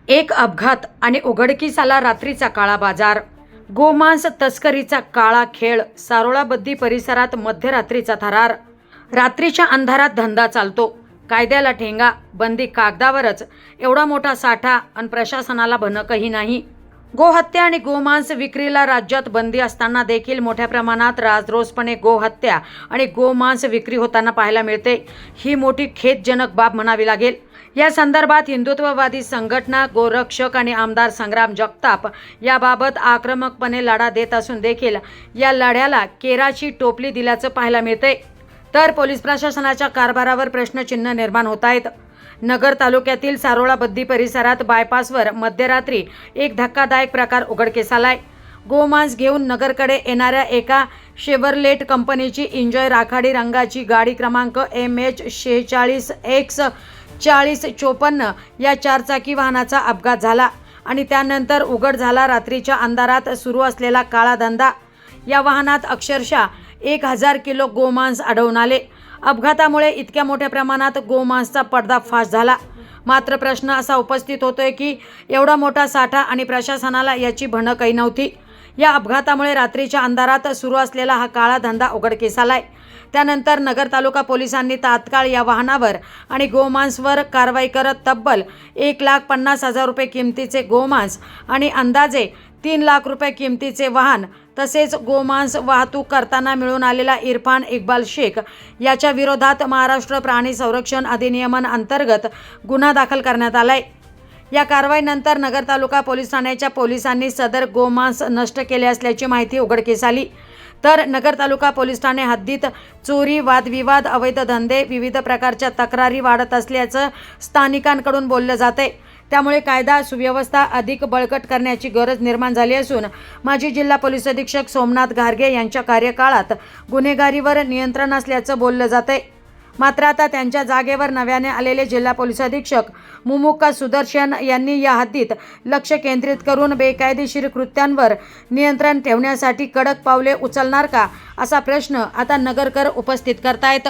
एक अपघात आणि उघडकीस आला रात्रीचा काळा बाजार. गोमांस तस्करीचा काळा खेळ. सारोळा बद्दी परिसरात मध्यरात्रीचा थरार. रात्रीच्या अंधारात धंदा चालतो, कायद्याला ठेंगा, बंदी कागदावरच. एवढा मोठा साठा आणि प्रशासनाला भनकही नाही. गोहत्या आणि गोमांस विक्रीला राज्यात बंदी असताना देखील मोठ्या प्रमाणात राजरोसपणे गोहत्या आणि गोमांस विक्री होताना पाहायला मिळते. ही मोठी खेदजनक बाब म्हणावी लागेल. या संदर्भात हिंदुत्ववादी संघटना, गोरक्षक आणि आमदार संग्राम जगताप याबाबत आक्रमकपणे लढा देत असून देखील या लढ्याला केराची टोपली दिल्याचं पाहायला मिळते. तर पोलीस प्रशासनाच्या कारभारावर प्रश्नचिन्ह निर्माण होत आहेत. नगर तालुक्यातील सारोळा बद्दी परिसरात बायपासवर मध्यरात्री एक धक्कादायक प्रकार उघडकीस आलाय. गोमांस घेऊन नगरकडे येणाऱ्या एका शेव्हरलेट कंपनीची एन्जॉय राखाडी रंगाची गाडी क्रमांक MH46X 4054 या चारचाकी वाहनाचा अपघात झाला आणि त्यानंतर उघड झाला रात्रीच्या अंधारात सुरू असलेला काळा धंदा. या वाहनात अक्षरशः 1000 किलो गोमांस आढळून आले. अपघातामुळे इतक्या मोठ्या प्रमाणात गोमांसचा पर्दाफाश झाला. मात्र प्रश्न असा उपस्थित होतोय की एवढा मोठा साठा आणि प्रशासनाला याची भनकही नव्हती. या अपघातामुळे रात्रीच्या अंधारात सुरू असलेला हा काळा धंदा उघडकीस आलाय. त्यानंतर नगर तालुका पोलिसांनी तात्काळ या वाहनावर आणि गोमांसवर कारवाई करत तब्बल 1,50,000 रुपये किमतीचे गोमांस आणि अंदाजे 3 लाख रुपये किमतीचे वाहन तसेच गोमांस वाहतूक करताना मिळून आलेला इरफान इक्बाल शेख याच्या विरोधात महाराष्ट्र प्राणी संरक्षण अधिनियमन अंतर्गत गुन्हा दाखल करण्यात आलाय. या कारवाईनंतर नगर तालुका पोलीस ठाण्याच्या पोलिसांनी सदर गोमांस नष्ट केले असल्याची माहिती उघडकीस आली. तर नगर तालुका पोलीस ठाणे हद्दीत चोरी, वादविवाद, अवैध धंदे, विविध प्रकारच्या तक्रारी वाढत असल्याचं स्थानिकांकडून बोललं जाते. त्यामुळे कायदा सुव्यवस्था अधिक बळकट करण्याची गरज निर्माण झाली असून माजी जिल्हा पोलीस अधीक्षक सोमनाथ घारगे यांच्या कार्यकाळात गुन्हेगारीवर नियंत्रण असल्याचं बोललं जाते. मात्र आता त्यांच्या जागेवर नव्याने आलेले जिल्हा पोलीस अधीक्षक मुमुक्का सुदर्शन यांनी या हद्दीत लक्ष केंद्रित करून बेकायदेशीर कृत्यांवर नियंत्रण ठेवण्यासाठी कडक पावले उचलणार का, असा प्रश्न आता नगरकर उपस्थित करतायत.